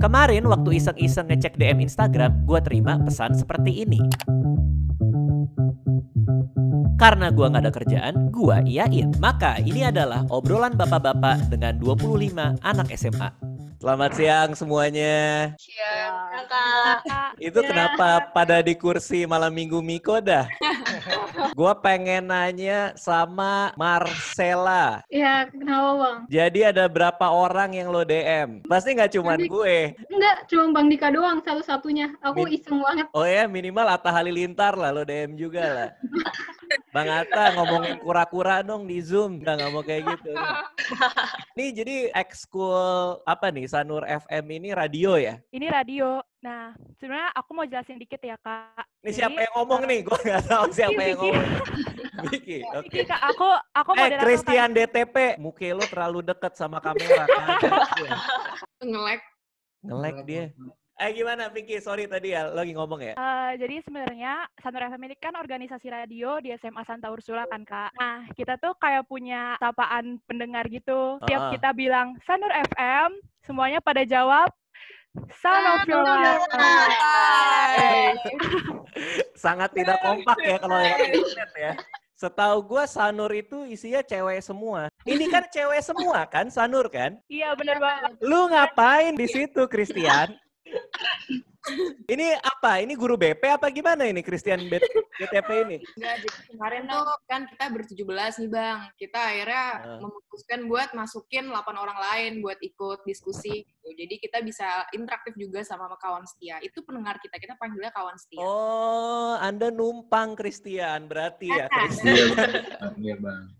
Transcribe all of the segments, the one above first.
Kemarin waktu iseng-iseng ngecek DM Instagram, gue terima pesan seperti ini. Karena gue gak ada kerjaan, gue iyain. Maka ini adalah obrolan bapak-bapak dengan 25 anak SMA. Selamat siang semuanya. Siang, Kakak. Itu kenapa pada di kursi malam minggu Miko dah? Gue pengen nanya sama Marcella. Iya, kenapa Bang? Jadi ada berapa orang yang lo DM? Pasti gak cuman gue. Enggak, cuma Bang Dika doang satu-satunya. Aku iseng banget. Oh ya, minimal Atta Halilintar lah lo DM juga lah. Bang Atta ngomongin kura-kura dong di Zoom. Nggak mau kayak gitu. Nih jadi ekskul apa nih, Sanur FM ini radio ya? Ini radio. Nah, sebenarnya aku mau jelasin dikit ya, Kak. Ini siapa yang ngomong nih? Gue nggak tahu siapa yang ngomong. Vicky, oke. Vicky, Kak, aku moderator. Christian DTP, muka lo terlalu deket sama kamera. Nge-lag dia. Gimana Vicky? Sorry tadi ya, lo lagi ngomong ya? Jadi sebenarnya Sanur FM ini kan organisasi radio di SMA Santa Ursula kan, Kak. Nah, kita tuh kayak punya sapaan pendengar gitu. Tiap kita bilang Sanur FM, semuanya pada jawab Sanur FM. Sangat tidak kompak ya kalau internet ya. Setahu gue Sanur itu isinya cewek semua. Ini kan cewek semua kan, Sanur kan? Iya, bener banget. Lu ngapain di situ, Christian? Ini apa? Ini guru BP apa gimana ini Christian BTP ini? Enggak, jadi kemarin tuh kan kita ber-17 nih Bang. Kita akhirnya memutuskan buat masukin 8 orang lain buat ikut diskusi. Jadi kita bisa interaktif juga sama kawan setia. Itu pendengar kita panggilnya kawan setia. Oh, Anda numpang Christian berarti ya Christian. Iya Bang.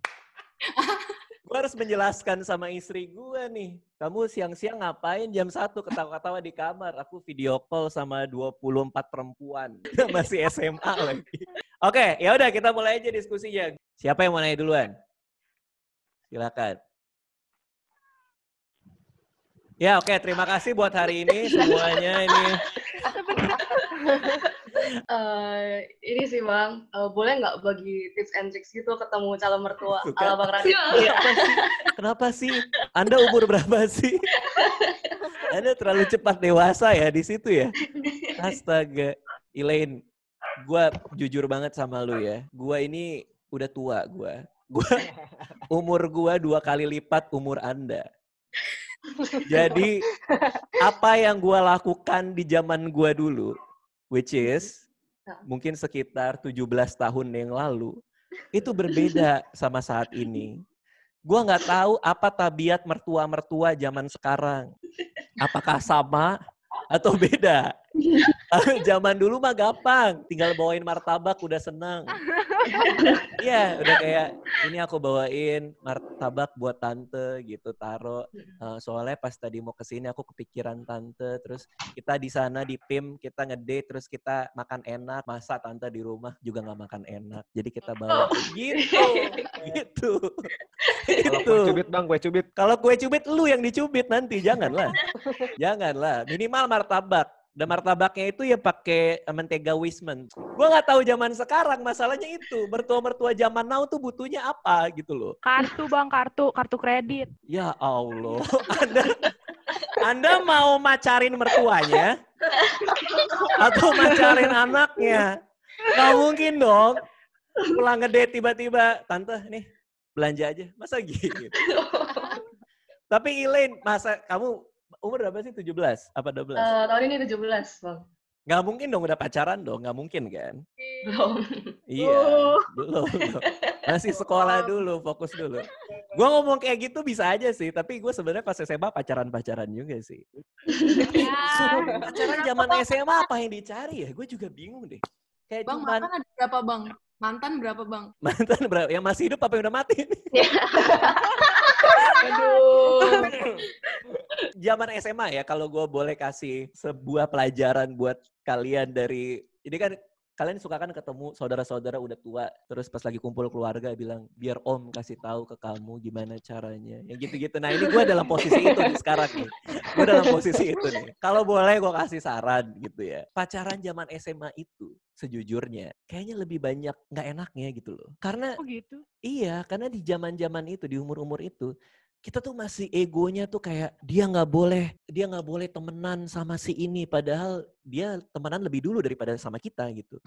Gue harus menjelaskan sama istri gue nih. Kamu siang-siang ngapain jam 1 ketawa-ketawa di kamar. Aku video call sama 24 perempuan. Masih SMA lagi. Oke, ya udah kita mulai aja diskusinya. Siapa yang mau nanya duluan? Silakan. Ya oke, terima kasih buat hari ini semuanya ini. Ini sih Bang, boleh nggak bagi tips and tricks gitu ketemu calon mertua Suka. ala Bang Radit? Kenapa sih? Anda umur berapa sih? Anda terlalu cepat dewasa ya di situ ya? Astaga. Elaine, gue jujur banget sama lu ya. Gue ini udah tua gue. Umur gue 2 kali lipat umur Anda. Jadi apa yang gue lakukan di zaman gue dulu, which is mungkin sekitar 17 tahun yang lalu, itu berbeda sama saat ini. Gue nggak tahu apa tabiat mertua-mertua zaman sekarang. Apakah sama atau beda? Zaman dulu mah gampang, tinggal bawain martabak udah senang. Iya, udah kayak ini aku bawain martabak buat tante gitu, taruh. Soalnya pas tadi mau kesini aku kepikiran tante, terus kita di sana di PIM kita ngedate, terus kita makan enak, masa tante di rumah juga nggak makan enak, jadi kita bawa gitu. Kalau kue cubit Bang, kue cubit. Kalau kue cubit lu yang dicubit nanti, janganlah. Janganlah, minimal martabak. Dan martabaknya itu ya pakai mentega Wisman. Gua nggak tahu zaman sekarang, masalahnya itu mertua-mertua zaman now tuh butuhnya apa gitu loh. Kartu Bang, kartu kredit. Ya Allah, Anda mau macarin mertuanya atau macarin anaknya? Nggak mungkin dong. Pulang ngedate tiba-tiba, tante nih belanja aja, masa gitu. Tapi Elaine, masa kamu umur berapa sih? 17? Apa 12? Tahun ini 17, Bang. Nggak mungkin dong udah pacaran dong, nggak mungkin kan? Belum. Iya, belum. Masih sekolah dulu, fokus dulu. Gue ngomong kayak gitu bisa aja sih, tapi gue sebenarnya pas SMA pacaran juga sih. Pacaran zaman SMA apa yang dicari ya? Gue juga bingung deh. Kayak Bang, cuman... mantan ada berapa Bang? Mantan berapa Bang? Mantan berapa? Yang masih hidup apa yang udah mati? Aduh. Zaman SMA ya, kalau gue boleh kasih sebuah pelajaran buat kalian dari... Ini kan kalian suka kan ketemu saudara-saudara udah tua, terus pas lagi kumpul keluarga bilang, biar om kasih tahu ke kamu gimana caranya. Yang gitu-gitu. Nah ini gue dalam posisi itu nih sekarang nih. Gue dalam posisi itu nih. Kalau boleh gue kasih saran gitu ya. Pacaran zaman SMA itu sejujurnya kayaknya lebih banyak nggak enaknya gitu loh. Karena Oh gitu? iya, karena di zaman-zaman itu, di umur-umur itu, kita tuh masih egonya tuh kayak dia nggak boleh temenan sama si ini, padahal dia temenan lebih dulu daripada sama kita gitu.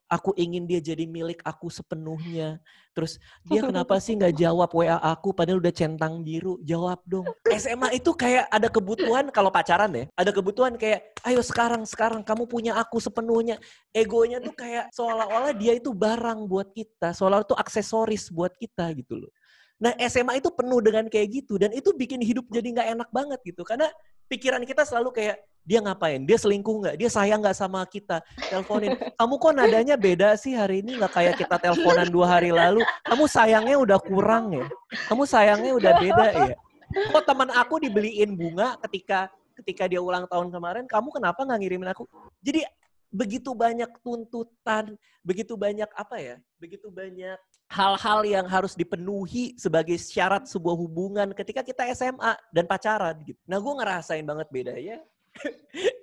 Aku ingin dia jadi milik aku sepenuhnya. Terus dia kenapa sih nggak jawab WA aku padahal udah centang biru? Jawab dong. SMA itu kayak ada kebutuhan kalau pacaran ya, ada kebutuhan kayak ayo sekarang kamu punya aku sepenuhnya. Egonya tuh kayak seolah-olah dia itu barang buat kita, seolah-olah itu aksesoris buat kita gitu loh. Nah SMA itu penuh dengan kayak gitu dan itu bikin hidup jadi nggak enak banget gitu karena pikiran kita selalu kayak dia ngapain, dia selingkuh nggak, dia sayang nggak sama kita, teleponin, kamu kok nadanya beda sih hari ini nggak kayak kita teleponan 2 hari lalu, kamu sayangnya udah kurang ya, kamu sayangnya udah beda ya, kok teman aku dibeliin bunga ketika dia ulang tahun kemarin, kamu kenapa nggak ngirimin aku? Jadi begitu banyak tuntutan, begitu banyak begitu banyak hal-hal yang harus dipenuhi sebagai syarat sebuah hubungan ketika kita SMA dan pacaran gitu. Nah, gue ngerasain banget bedanya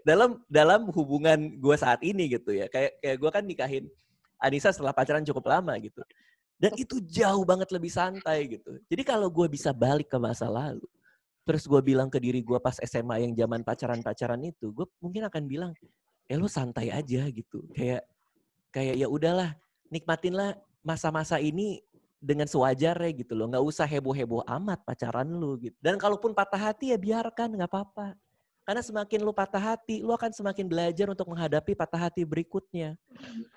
dalam hubungan gue saat ini gitu ya. Kayak gue kan nikahin Anissa setelah pacaran cukup lama gitu. Dan itu jauh banget lebih santai gitu. Jadi kalau gue bisa balik ke masa lalu, terus gue bilang ke diri gue pas SMA yang zaman pacaran-pacaran itu, gue mungkin akan bilang, lu santai aja gitu. Kayak ya udahlah, nikmatinlah masa-masa ini dengan sewajarnya gitu loh. Nggak usah heboh-heboh amat pacaran lu gitu. Dan kalaupun patah hati ya biarkan, nggak apa-apa. Karena semakin lu patah hati, lu akan semakin belajar untuk menghadapi patah hati berikutnya.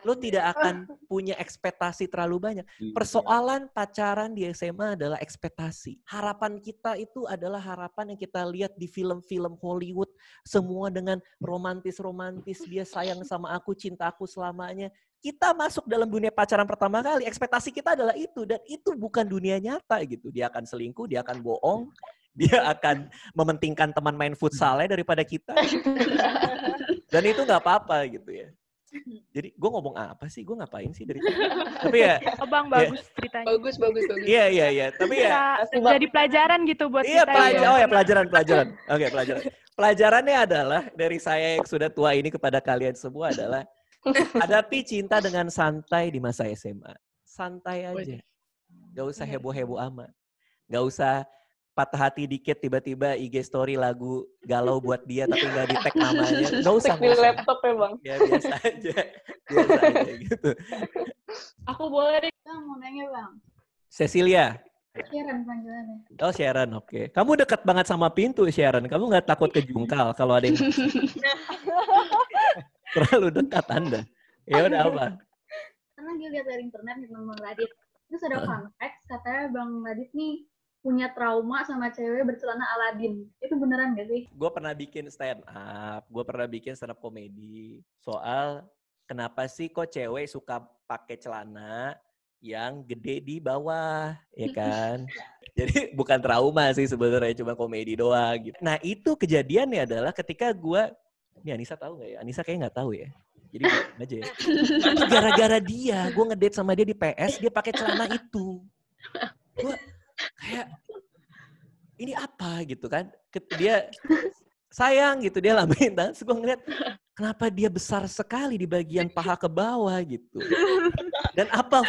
Lu tidak akan punya ekspektasi terlalu banyak. Persoalan pacaran di SMA adalah ekspektasi. Harapan kita itu adalah harapan yang kita lihat di film-film Hollywood. Semua dengan romantis-romantis, dia sayang sama aku, cinta aku selamanya. Kita masuk dalam dunia pacaran pertama kali, ekspektasi kita adalah itu. Dan itu bukan dunia nyata gitu. Dia akan selingkuh, dia akan bohong. Dia akan mementingkan teman main futsalnya daripada kita. Dan itu nggak apa-apa gitu ya. Jadi gue ngomong apa sih? Gue ngapain sih dari tadi? Tapi ya. Bang, bagus ceritanya. Bagus. Iya. Tapi ya. Jadi pelajaran gitu buat kita. Iya, pelajaran. Oke, pelajaran. Pelajarannya adalah dari saya yang sudah tua ini kepada kalian semua adalah hadapi cinta dengan santai di masa SMA. Santai aja. Gak usah heboh-heboh amat. Gak usah patah hati dikit tiba-tiba IG story lagu galau buat dia tapi nggak di-tag namanya. Nggak usah. Di laptop ya Bang? Ya biasa aja gitu. Aku boleh deh. Bang, mau nanya Bang. Cecilia. Sharon panggilannya. Oh Sharon, oke. Kamu dekat banget sama pintu Sharon. Kamu nggak takut kejungkal kalau ada yang terlalu dekat Anda. Ya udah apa? Karena dia lihat dari internet nih Bang Radit. Terus ada fun fact katanya Bang Radit nih punya trauma sama cewek bercelana Aladin. Itu beneran gak sih? Gue pernah bikin stand up. Gue pernah bikin stand up komedi. Soal kenapa sih kok cewek suka pakai celana yang gede di bawah, ya kan? Jadi bukan trauma sih sebenarnya, cuma komedi doang gitu. Nah itu kejadiannya adalah ketika gue, ini Anissa tahu nggak ya? Anissa kayaknya nggak tahu ya. Jadi aja ya. Gara-gara dia, gue ngedate sama dia di PS, dia pakai celana itu. Gue kayak ini apa gitu kan? Dia sayang gitu, dia lambein tangan. Terus gue ngeliat kenapa dia besar sekali di bagian paha ke bawah gitu. Dan apa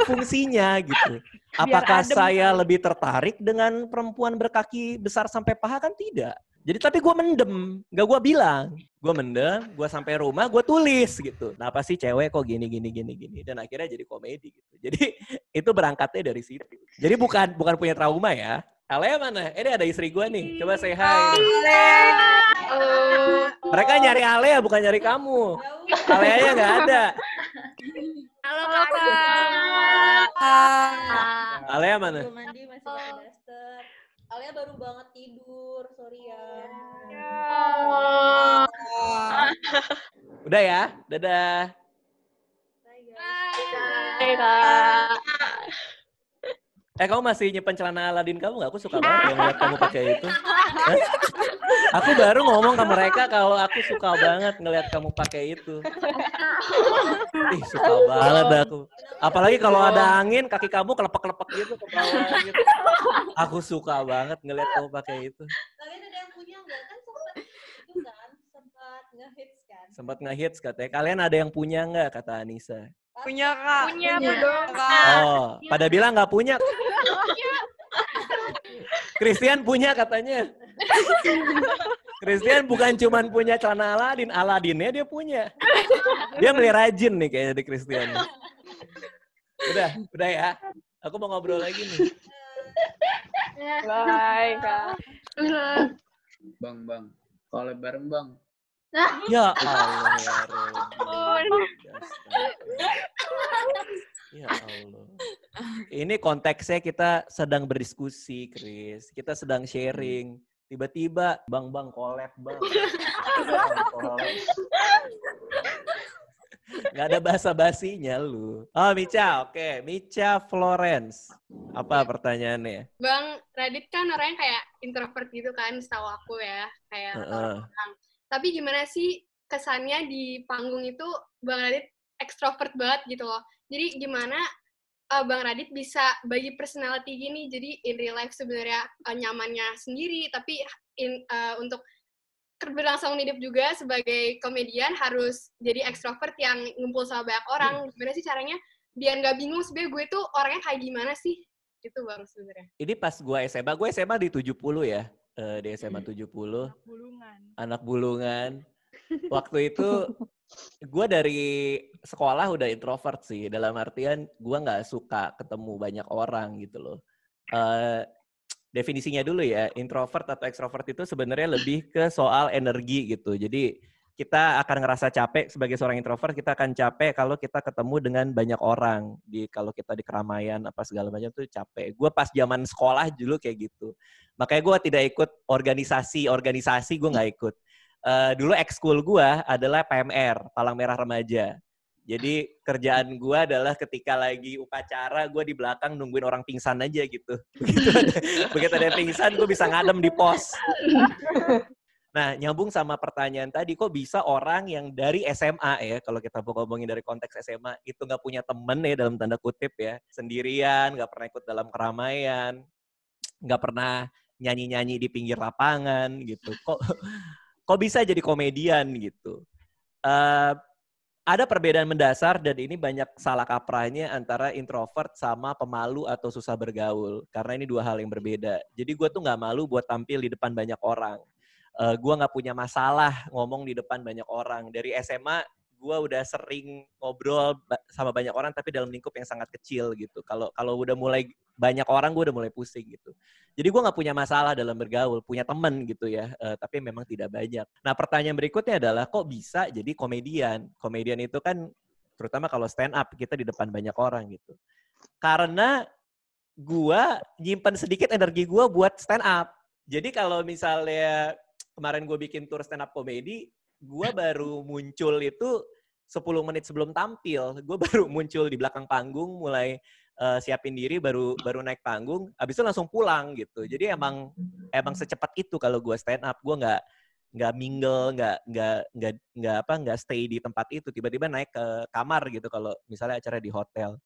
fungsinya gitu? Apakah saya lebih tertarik dengan perempuan berkaki besar sampai paha? Kan tidak. Jadi tapi gue mendem, gak gue bilang. Gue mendem, gue sampai rumah, gue tulis gitu. Nah apa sih cewek kok gini. Dan akhirnya jadi komedi gitu. Jadi itu berangkatnya dari situ. Jadi bukan punya trauma ya. Alea mana? Ini ada istri gue nih. Coba say hi. Mereka nyari Alea bukan nyari kamu. Aleanya gak ada. Halo Kak. Alea mana? Belum mandi, masih pakai daster. Alea baru banget tidur, sorry ya. Udah ya, dadah. Hai Kak. Kamu masih nyimpen celana Aladin kamu nggak? Aku suka banget ngeliat kamu pakai itu. Hah? Aku baru ngomong ke mereka kalau aku suka banget ngeliat kamu pakai itu. Ih, suka banget aku. Apalagi kalau ada angin, kaki kamu kelepek-kelepek gitu ke bawah gitu. Aku suka banget ngeliat kamu pakai itu. Kalian ada yang punya nggak? Kan sempat nge-hits kan? Sempat nge-hits katanya. Kalian ada yang punya nggak, kata Anissa? Punya Kak. Punya. Kak. Oh, pada bilang nggak punya. Christian punya katanya. Christian bukan cuman punya celana Aladin, Aladinnya dia punya. Dia melihara jin nih kayaknya di Christian. Udah ya. Aku mau ngobrol lagi nih. Bye, Kak. Bang. Collab bareng, Bang. Ya Allah, ya Rabbi. Ya Allah. Ini konteksnya kita sedang berdiskusi, Chris. Kita sedang sharing. Tiba-tiba, Bang, collab, Bang. Nggak ada basa-basinya lu. Oh, Micha, oke. Micha Florence. Apa pertanyaannya? Bang Radit kan orangnya kayak introvert gitu kan, setahu aku ya. Kayak orang. Tapi gimana sih kesannya di panggung itu Bang Radit ekstrovert banget gitu loh. Jadi gimana Bang Radit bisa bagi personality gini, jadi in real life sebenarnya nyamannya sendiri, tapi untuk berlangsung hidup juga sebagai komedian harus jadi ekstrovert yang ngumpul sama banyak orang. Gimana sih caranya biar nggak bingung sebenarnya gue tuh orangnya kayak gimana sih? Itu Bang sebenarnya. Ini pas gue SMA di 70 ya. Di SMA 70. Anak bulungan. Waktu itu gue dari sekolah udah introvert sih. Dalam artian gue nggak suka ketemu banyak orang gitu loh. Definisinya dulu ya, introvert atau extrovert itu sebenarnya lebih ke soal energi gitu. Jadi kita akan ngerasa capek sebagai seorang introvert, kita akan capek kalau kita ketemu dengan banyak orang. Kalau kita di keramaian apa segala macam tuh capek. Gue pas zaman sekolah dulu kayak gitu. Makanya gue tidak ikut organisasi gue nggak ikut. Dulu ekskul gue adalah PMR, Palang Merah Remaja. Jadi kerjaan gue adalah ketika lagi upacara, gue di belakang nungguin orang pingsan aja gitu. Begitu ada pingsan, gue bisa ngadem di pos. Nah, nyambung sama pertanyaan tadi, kok bisa orang yang dari SMA ya, kalau kita ngomongin dari konteks SMA, itu nggak punya temen ya, dalam tanda kutip ya, sendirian, nggak pernah ikut dalam keramaian, nggak pernah nyanyi-nyanyi di pinggir lapangan gitu. Kok bisa jadi komedian gitu? Ada perbedaan mendasar dan ini banyak salah kaprahnya antara introvert sama pemalu atau susah bergaul. Karena ini dua hal yang berbeda. Jadi gue tuh nggak malu buat tampil di depan banyak orang. Gue nggak punya masalah ngomong di depan banyak orang. Dari SMA gue udah sering ngobrol sama banyak orang tapi dalam lingkup yang sangat kecil gitu. Kalau udah mulai banyak orang gue udah mulai pusing gitu. Jadi gue nggak punya masalah dalam bergaul, punya teman gitu ya, tapi memang tidak banyak. Nah pertanyaan berikutnya adalah kok bisa jadi komedian? Komedian itu kan terutama kalau stand up kita di depan banyak orang gitu. Karena gue nyimpen sedikit energi gue buat stand up. Jadi kalau misalnya kemarin gue bikin tour stand up komedi, gue baru muncul itu 10 menit sebelum tampil. Gue baru muncul di belakang panggung, mulai siapin diri, baru naik panggung, abis itu langsung pulang gitu. Jadi emang secepat itu kalau gue stand up. Gue nggak mingle, nggak stay di tempat itu. Tiba-tiba naik ke kamar gitu kalau misalnya acara di hotel.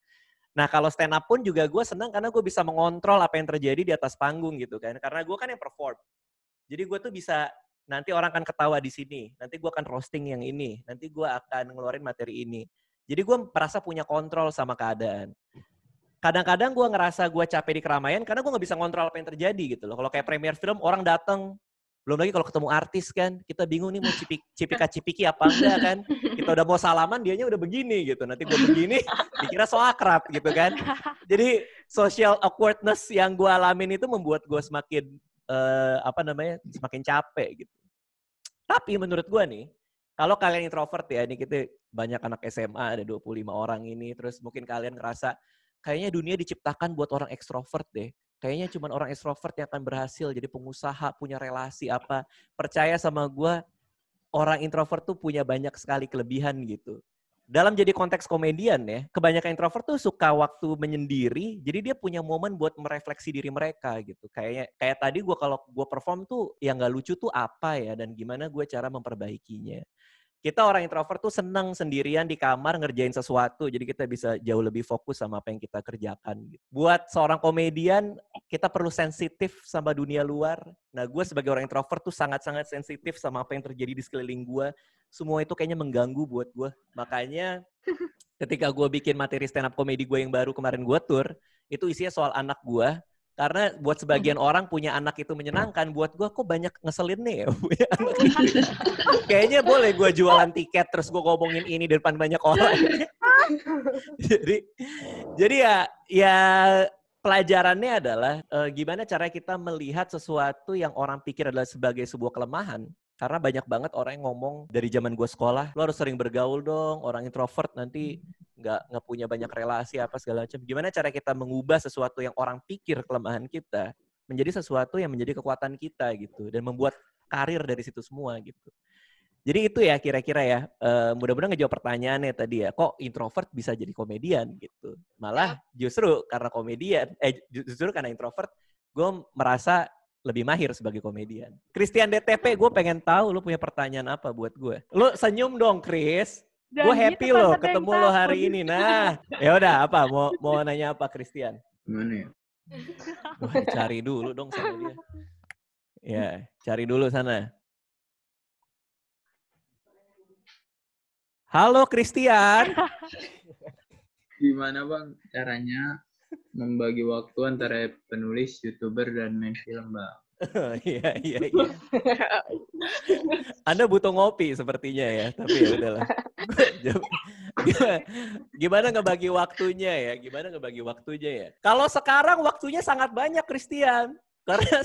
Nah kalau stand up pun juga gue senang karena gue bisa mengontrol apa yang terjadi di atas panggung gitu kan. Karena gue kan yang perform. Jadi gue tuh bisa, nanti orang akan ketawa di sini, nanti gue akan roasting yang ini, nanti gue akan ngeluarin materi ini. Jadi gue merasa punya kontrol sama keadaan. Kadang-kadang gue ngerasa gue capek di keramaian karena gue nggak bisa ngontrol apa yang terjadi gitu loh. Kalau kayak premier film, orang datang, belum lagi kalau ketemu artis kan, kita bingung nih mau cipika-cipiki apa enggak kan. Kita udah mau salaman, dianya udah begini gitu. Nanti gue begini, dikira so akrab gitu kan. Jadi social awkwardness yang gue alamin itu membuat gue semakin semakin capek gitu. Tapi menurut gue nih, kalau kalian introvert ya, ini kita banyak anak SMA, ada 25 orang ini, terus mungkin kalian ngerasa, kayaknya dunia diciptakan buat orang ekstrovert deh. Kayaknya cuma orang ekstrovert yang akan berhasil jadi pengusaha, punya relasi apa. Percaya sama gue, orang introvert tuh punya banyak sekali kelebihan gitu. Dalam jadi konteks komedian ya, kebanyakan introvert tuh suka waktu menyendiri, jadi dia punya momen buat merefleksi diri mereka gitu. Kayak tadi gue kalau gue perform tuh yang gak lucu tuh apa ya, dan gimana gue cara memperbaikinya. Kita orang introvert tuh senang sendirian di kamar ngerjain sesuatu, jadi kita bisa jauh lebih fokus sama apa yang kita kerjakan. Gitu. Buat seorang komedian, kita perlu sensitif sama dunia luar. Nah, gue sebagai orang introvert tuh sangat-sangat sensitif sama apa yang terjadi di sekeliling gue. Semua itu kayaknya mengganggu buat gue. Makanya ketika gue bikin materi stand up komedi gue yang baru kemarin gue tour, itu isinya soal anak gue. Karena buat sebagian orang punya anak itu menyenangkan, buat gue kok banyak ngeselinnya ya punya anak. Kayaknya boleh gue jualan tiket terus gue ngomongin ini di depan banyak orang. jadi ya pelajarannya adalah gimana cara kita melihat sesuatu yang orang pikir adalah sebagai sebuah kelemahan. Karena banyak banget orang yang ngomong dari zaman gue sekolah, lo harus sering bergaul dong, orang introvert nanti nggak punya banyak relasi apa segala macam. Gimana cara kita mengubah sesuatu yang orang pikir kelemahan kita menjadi sesuatu yang menjadi kekuatan kita gitu, dan membuat karir dari situ semua gitu. Jadi itu ya kira-kira ya, mudah-mudahan ngejawab pertanyaannya tadi ya, kok introvert bisa jadi komedian gitu. Malah justru karena justru karena introvert, gue merasa lebih mahir sebagai komedian. Christian DTP, gue pengen tahu lu punya pertanyaan apa buat gue. Lu senyum dong, Chris. Gue happy lo ketemu lo hari ini. Nah, ya udah apa? Mau nanya apa, Christian? Gimana ya? Wah, cari dulu dong sama dia. Ya, cari dulu sana. Halo, Christian. Gimana Bang caranya membagi waktu antara penulis, YouTuber, dan main film, Bang? Iya. Anda butuh ngopi sepertinya ya, tapi ya udahlah. Gimana ngebagi waktunya ya? Kalau sekarang waktunya sangat banyak, Christian. Karena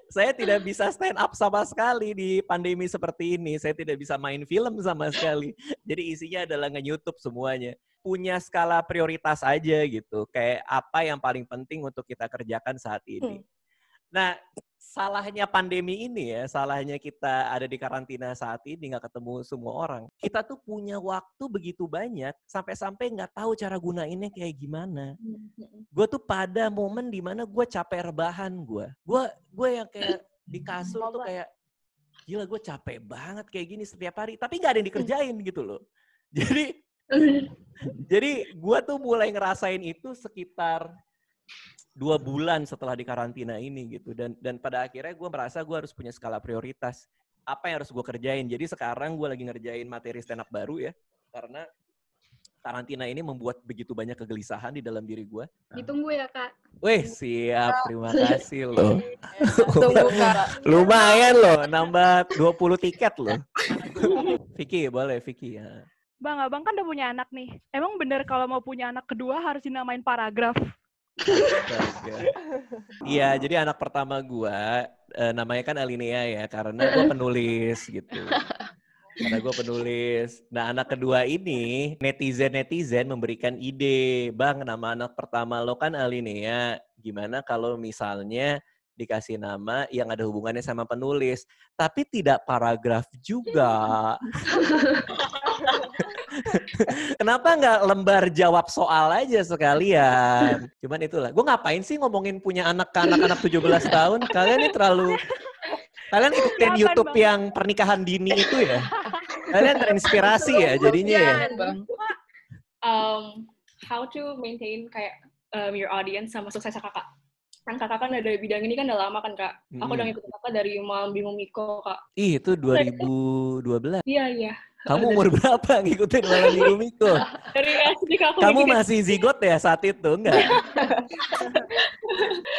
saya tidak bisa stand up sama sekali di pandemi seperti ini. Saya tidak bisa main film sama sekali. Jadi isinya adalah nge-YouTube semuanya. Punya skala prioritas aja gitu. Kayak apa yang paling penting untuk kita kerjakan saat ini. Nah, salahnya pandemi ini ya, salahnya kita ada di karantina saat ini, nggak ketemu semua orang. Kita tuh punya waktu begitu banyak, sampai-sampai nggak tahu cara gunainnya kayak gimana. Gue tuh pada momen dimana gue capek rebahan gue. Gue yang kayak di kasur tuh kayak, gila gue capek banget kayak gini setiap hari. Tapi nggak ada yang dikerjain gitu loh. Jadi gue tuh mulai ngerasain itu sekitar 2 bulan setelah di karantina ini gitu, dan pada akhirnya gue merasa gue harus punya skala prioritas apa yang harus gue kerjain. Jadi sekarang gue lagi ngerjain materi stand up baru ya, karena karantina ini membuat begitu banyak kegelisahan di dalam diri gue. Ditunggu ya Kak. Wih, siap, terima kasih loh. Lumayan loh, nambah 20 tiket loh. Vicky, boleh Vicky ya. Bang, abang kan udah punya anak nih. Emang bener kalau mau punya anak kedua harus dinamain paragraf? Iya, jadi anak pertama gue namanya kan Alinea ya, karena gue penulis gitu. Nah, anak kedua ini netizen memberikan ide, Bang, nama anak pertama lo kan Alinea, gimana kalau misalnya dikasih nama yang ada hubungannya sama penulis, tapi tidak paragraf juga. Kenapa nggak lembar jawab soal aja sekalian? Cuman itulah. Gue ngapain sih ngomongin punya anak ke anak-anak 17 tahun? Kalian ini terlalu... Kalian ikutin YouTube yang pernikahan dini itu ya? Kalian terinspirasi ya jadinya ya? How to maintain kayak your audience sama suksesnya kakak. Kan kakak kan ada bidang ini kan udah lama kan Kak. Aku udah ngikutin kakak dari Mam Bingung Miko Kak. Ih, itu 2012? Iya. Kamu umur berapa ngikutin Mam Bingung Miko? Dari SD Kak. Kamu masih zigot ya saat itu? Enggak?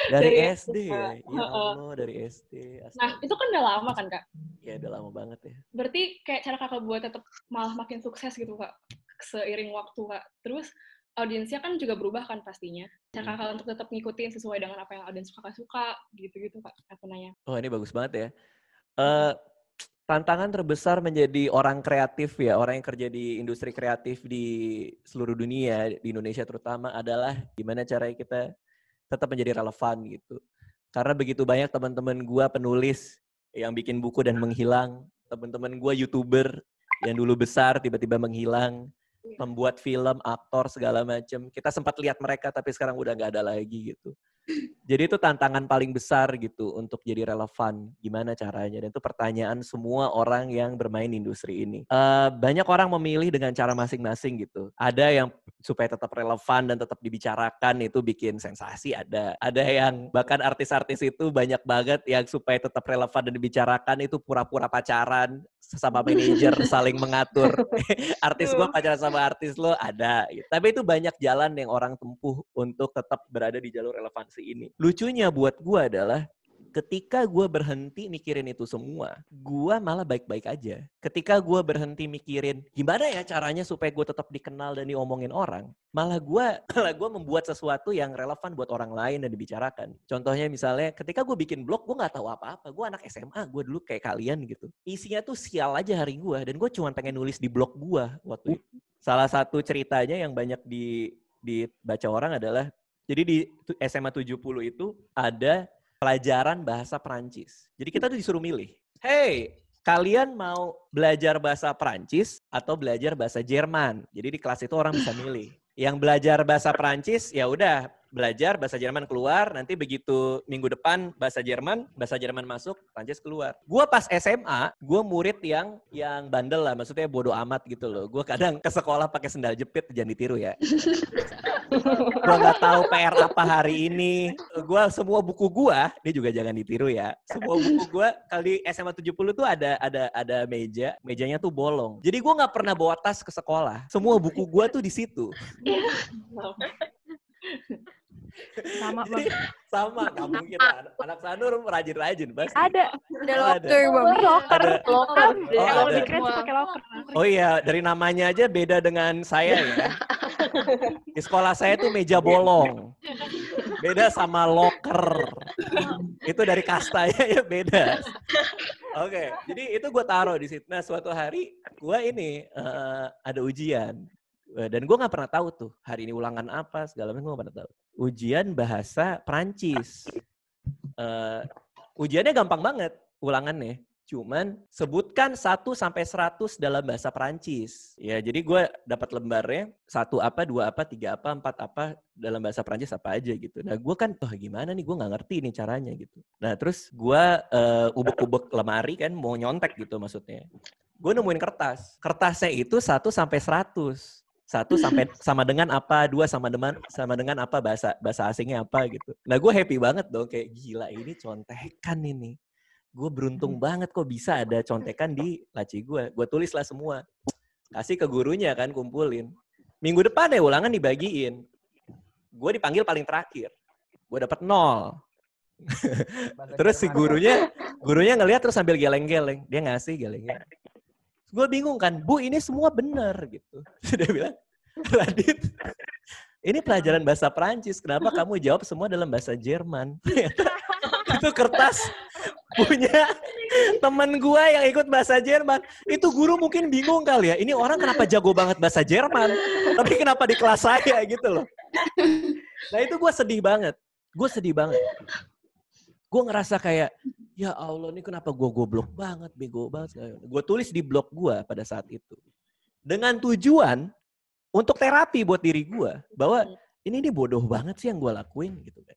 Dari SD ya? Ya Allah, dari SD. Nah, itu kan udah lama kan Kak? Iya, udah lama banget ya. Berarti kayak cara kakak buat tetap malah makin sukses gitu Kak, seiring waktu Kak. Terus audiensnya kan juga berubah kan pastinya. Cara kakak untuk tetap ngikutin sesuai dengan apa yang audiens kakak suka, gitu-gitu Kak, aku nanya. Oh, ini bagus banget ya. Tantangan terbesar menjadi orang kreatif ya, orang yang kerja di industri kreatif di seluruh dunia, di Indonesia terutama, adalah gimana caranya kita tetap menjadi relevan gitu. Karena begitu banyak teman-teman gue penulis yang bikin buku dan menghilang, teman-teman gue YouTuber yang dulu besar tiba-tiba menghilang, membuat film, aktor, segala macam. Kita sempat lihat mereka tapi sekarang udah nggak ada lagi gitu. Jadi itu tantangan paling besar gitu untuk jadi relevan. Gimana caranya? Dan itu pertanyaan semua orang yang bermain di industri ini. Banyak orang memilih dengan cara masing-masing gitu. Ada yang supaya tetap relevan dan tetap dibicarakan itu bikin sensasi ada. Ada yang bahkan artis-artis itu banyak banget yang supaya tetap relevan dan dibicarakan itu pura-pura pacaran sama manajer saling mengatur. Artis gue pacaran sama artis lo ada. Tapi itu banyak jalan yang orang tempuh untuk tetap berada di jalur relevansi ini. Lucunya buat gue adalah ketika gue berhenti mikirin itu semua, gue malah baik-baik aja. Ketika gue berhenti mikirin gimana ya caranya supaya gue tetap dikenal dan diomongin orang, malah gue membuat sesuatu yang relevan buat orang lain dan dibicarakan. Contohnya misalnya ketika gue bikin blog, gue nggak tahu apa-apa. Gue anak SMA, gue dulu kayak kalian gitu. Isinya tuh sial aja hari gue, dan gue cuma pengen nulis di blog gue waktu itu. Salah satu ceritanya yang banyak dibaca orang adalah, jadi di SMA 70 itu ada pelajaran bahasa Perancis. Jadi kita tuh disuruh milih. Hey, kalian mau belajar bahasa Perancis atau belajar bahasa Jerman? Jadi di kelas itu orang bisa milih. Yang belajar bahasa Perancis ya udah belajar bahasa Jerman keluar, nanti begitu minggu depan bahasa Jerman masuk, Perancis keluar. Gue pas SMA, gue murid yang bandel lah, maksudnya bodoh amat gitu loh. Gue kadang ke sekolah pakai sendal jepit, jangan ditiru ya. Gue nggak tahu PR apa hari ini. Gue semua buku gue, ini juga jangan ditiru ya. Semua buku gue kali SMA 70 tuh ada mejanya tuh bolong. Jadi gue nggak pernah bawa tas ke sekolah. Semua buku gue tuh di situ. Sama Bang. Sama, nggak mungkin anak Sanur rajin-rajin pasti. Ada locker Bang. Locker. Ada. Lebih keren sih pakai locker. Oh iya, dari namanya aja beda dengan saya ya. Di sekolah saya tuh meja bolong. Beda sama locker. Itu dari kastanya ya beda. Oke, jadi itu gue taruh di situ. Nah, suatu hari gue ini ada ujian. Dan gue gak pernah tahu tuh hari ini ulangan apa, segala macam gue gak pernah tahu. Ujian bahasa Perancis. Ujiannya gampang banget ulangannya. Cuman sebutkan 1 sampai 100 dalam bahasa Perancis. Ya, jadi gue dapat lembarnya 1 apa, 2 apa, 3 apa, 4 apa dalam bahasa Perancis apa aja gitu. Nah, gue kan gimana nih, gue nggak ngerti nih caranya gitu. Nah, terus gue ubek-ubek lemari kan mau nyontek gitu maksudnya. Gue nemuin kertas. Kertasnya itu 1 sampai 100. 1 sampai sama dengan apa, 2 sama dengan apa, bahasa asingnya apa gitu. Nah, gue happy banget dong, kayak gila ini contekan ini. Gue beruntung banget kok bisa ada contekan di laci gue. Gue tulis lah semua. Kasih ke gurunya kan, kumpulin. Minggu depan ya ulangan dibagiin. Gue dipanggil paling terakhir. Gue dapet 0. Terus si gurunya ngeliat terus sambil geleng-geleng. Dia ngasih geleng-geleng. Gue bingung kan, Bu ini semua bener gitu. Dia bilang, Radit, ini pelajaran bahasa Perancis. Kenapa kamu jawab semua dalam bahasa Jerman? Itu kertas punya temen gue yang ikut bahasa Jerman. Itu guru mungkin bingung kali ya. Ini orang kenapa jago banget bahasa Jerman, tapi kenapa di kelas saya gitu loh. Nah itu gue sedih banget. Gue ngerasa kayak, ya Allah ini kenapa gue goblok banget, bego banget. Gue tulis di blog gue pada saat itu. Dengan tujuan untuk terapi buat diri gue. Bahwa ini bodoh banget sih yang gue lakuin gitu kan.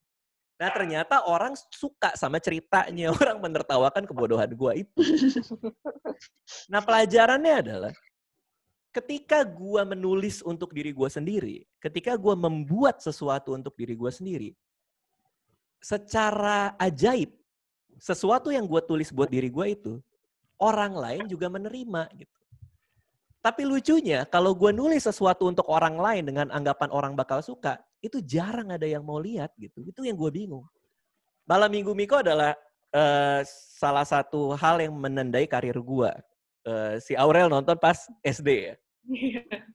Nah ternyata orang suka sama ceritanya, orang menertawakan kebodohan gue itu. Nah pelajarannya adalah, ketika gue menulis untuk diri gue sendiri, ketika gue membuat sesuatu untuk diri gue sendiri, secara ajaib, sesuatu yang gue tulis buat diri gue itu, orang lain juga menerima gitu. Tapi lucunya, kalau gue nulis sesuatu untuk orang lain dengan anggapan orang bakal suka, itu jarang ada yang mau lihat gitu. Itu yang gue bingung. Malam Minggu Miko adalah salah satu hal yang menandai karir gue. Si Aurel nonton pas SD ya.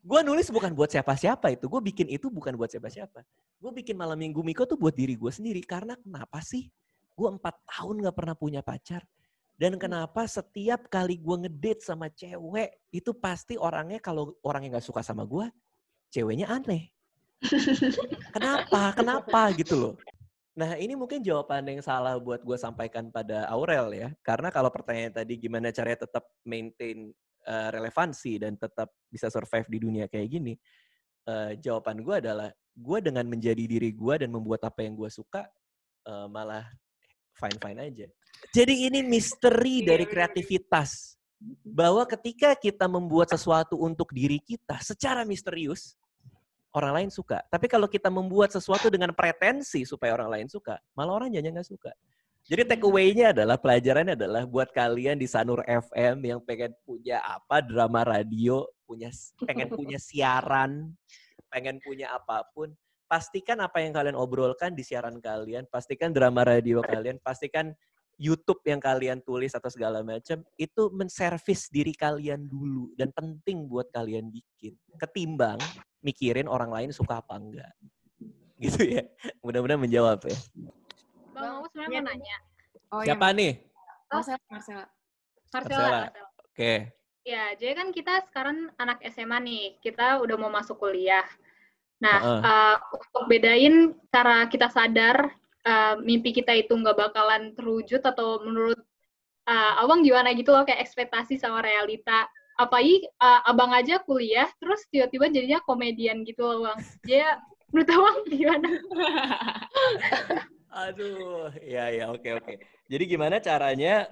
Gue nulis bukan buat siapa-siapa itu. Gue bikin itu bukan buat siapa-siapa. Gue bikin Malam Minggu Miko tuh buat diri gue sendiri. Karena kenapa sih? Gue 4 tahun gak pernah punya pacar. Dan kenapa setiap kali gue ngedate sama cewek, itu pasti orangnya, kalau orangnya gak suka sama gue, ceweknya aneh. Kenapa gitu loh. Nah ini mungkin jawaban yang salah buat gue sampaikan pada Aurel ya. Karena kalau pertanyaan tadi gimana caranya tetap maintain relevansi dan tetap bisa survive di dunia kayak gini, jawaban gue adalah gue dengan menjadi diri gue dan membuat apa yang gue suka, malah fine-fine aja. Jadi ini misteri dari kreativitas, bahwa ketika kita membuat sesuatu untuk diri kita secara misterius, orang lain suka. Tapi kalau kita membuat sesuatu dengan pretensi supaya orang lain suka, malah orang jadinya nggak suka. Jadi take away-nya adalah, pelajarannya adalah buat kalian di Sanur FM yang pengen punya drama radio, pengen punya siaran, pengen punya apapun, pastikan apa yang kalian obrolkan di siaran kalian, pastikan drama radio kalian, pastikan YouTube yang kalian tulis atau segala macam, itu menservis diri kalian dulu dan penting buat kalian bikin. Ketimbang mikirin orang lain suka apa enggak. Gitu ya. Mudah-mudahan menjawab ya. Bang, aku sebenarnya mau nanya. Siapa nih? Marcella. Oke. Ya, jadi kan kita sekarang anak SMA nih. Kita udah mau masuk kuliah. Nah, untuk bedain cara kita sadar mimpi kita itu nggak bakalan terwujud atau menurut abang gimana gitu loh, kayak ekspektasi sama realita. Apalagi abang aja kuliah, terus tiba-tiba jadinya komedian gitu loh, Bang. Jadi menurut abang gimana? Aduh, ya, oke. Jadi gimana caranya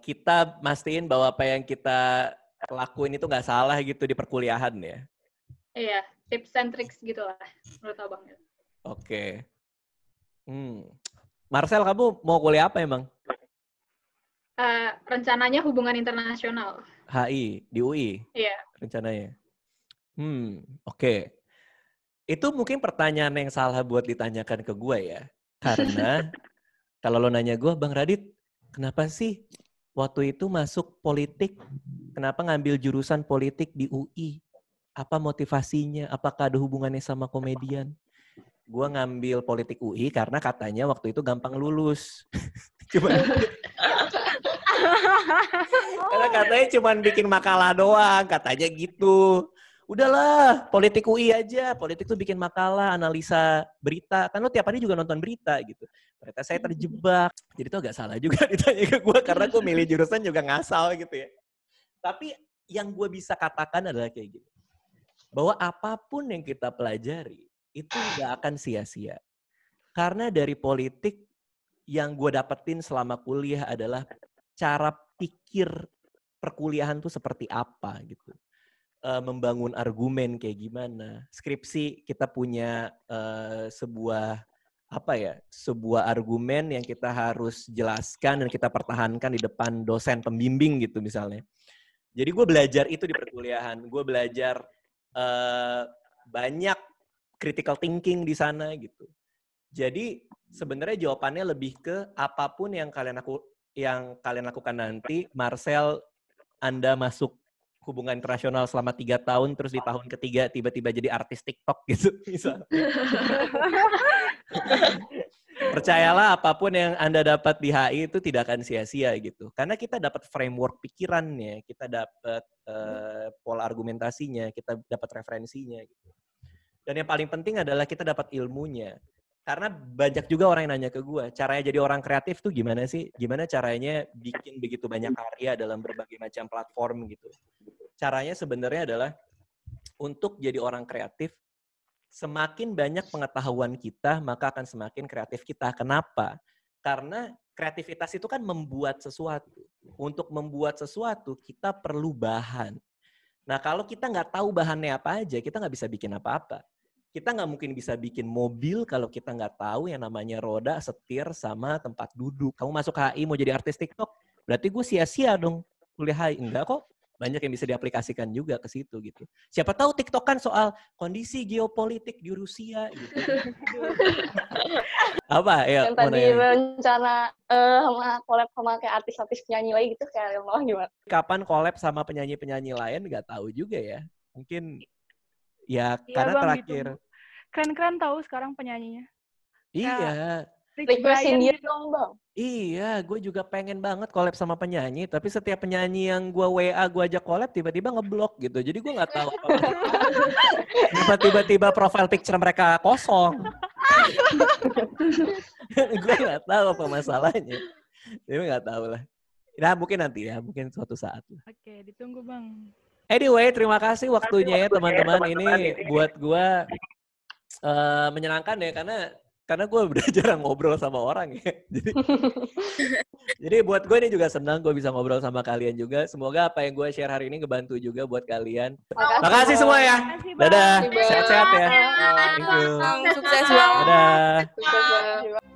kita mastiin bahwa apa yang kita lakuin itu nggak salah gitu di perkuliahan ya? Iya, tips and tricks gitu lah menurut abang. Oke. Marcel, kamu mau kuliah apa emang? Rencananya hubungan internasional. HI, di UI? Iya. Rencananya? Oke. Itu mungkin pertanyaan yang salah buat ditanyakan ke gue ya. Karena kalau lo nanya gue, Bang Radit, kenapa sih waktu itu masuk politik, kenapa ngambil jurusan politik di UI? Apa motivasinya? Apakah ada hubungannya sama komedian? Gue ngambil politik UI karena katanya waktu itu gampang lulus. Karena katanya cuma bikin makalah doang, katanya gitu. Udahlah, politik UI aja. Politik tuh bikin makalah, analisa berita. Kan lo tiap hari juga nonton berita gitu. Ternyata saya terjebak. Jadi itu agak salah juga ditanya ke gue. Karena gue milih jurusan juga ngasal gitu ya. Tapi yang gue bisa katakan adalah kayak gini. Bahwa apapun yang kita pelajari, itu nggak akan sia-sia. Karena dari politik yang gue dapetin selama kuliah adalah cara pikir perkuliahan tuh seperti apa gitu. Membangun argumen kayak gimana. Skripsi kita punya sebuah argumen yang kita harus jelaskan dan kita pertahankan di depan dosen pembimbing gitu misalnya. Jadi gue belajar itu di perkuliahan. Gue belajar banyak critical thinking di sana gitu. Jadi sebenarnya jawabannya lebih ke apapun yang kalian lakukan nanti. Marcel, Anda masuk hubungan internasional selama 3 tahun, terus di tahun ketiga tiba-tiba jadi artis TikTok gitu misalnya. Percayalah apapun yang Anda dapat di HI itu tidak akan sia-sia gitu. Karena kita dapat framework pikirannya, kita dapat pola argumentasinya, kita dapat referensinya gitu. Dan yang paling penting adalah kita dapat ilmunya. Karena banyak juga orang yang nanya ke gue, caranya jadi orang kreatif tuh gimana sih? Gimana caranya bikin begitu banyak karya dalam berbagai macam platform gitu. Caranya sebenarnya adalah untuk jadi orang kreatif, semakin banyak pengetahuan kita, maka akan semakin kreatif kita. Kenapa? Karena kreativitas itu kan membuat sesuatu. Untuk membuat sesuatu, kita perlu bahan. Nah, kalau kita nggak tahu bahannya apa aja, kita nggak bisa bikin apa-apa. Kita nggak mungkin bisa bikin mobil kalau kita nggak tahu yang namanya roda, setir, sama tempat duduk. Kamu masuk HI mau jadi artis TikTok, berarti gue sia-sia dong kuliah HI. Enggak kok. Banyak yang bisa diaplikasikan juga ke situ gitu. Siapa tahu TikTok kan soal kondisi geopolitik di Rusia gitu. Apa ya? Yang tadi rencana collab sama kayak artis-artis penyanyi lain gitu kayak Ariel Noah gimana? Kapan collab sama penyanyi-penyanyi lain nggak tahu juga ya. Mungkin ya karena Bang, terakhir. Gitu. Keren-keren tahu sekarang penyanyinya. Iya. Requestin dia dong, Bang. Iya, gue juga pengen banget collab sama penyanyi, tapi setiap penyanyi yang gue WA, gue ajak collab, tiba-tiba ngeblok gitu. Jadi gue nggak tahu apa. Tiba-tiba profile picture mereka kosong. Gue nggak tahu apa masalahnya. Jadi nggak tahu lah. Nah, mungkin nanti ya, mungkin suatu saat. Oke, ditunggu Bang. Anyway, terima kasih waktunya ya teman-teman. Ini buat gue menyenangkan ya, karena gue udah jarang ngobrol sama orang ya. Jadi buat gue ini juga senang gue bisa ngobrol sama kalian juga. Semoga apa yang gue share hari ini ngebantu juga buat kalian. Makasih semua ya. Dadah. Sehat-sehat ya. Thank you. Sukses banget. Dadah. Sukses, Bang.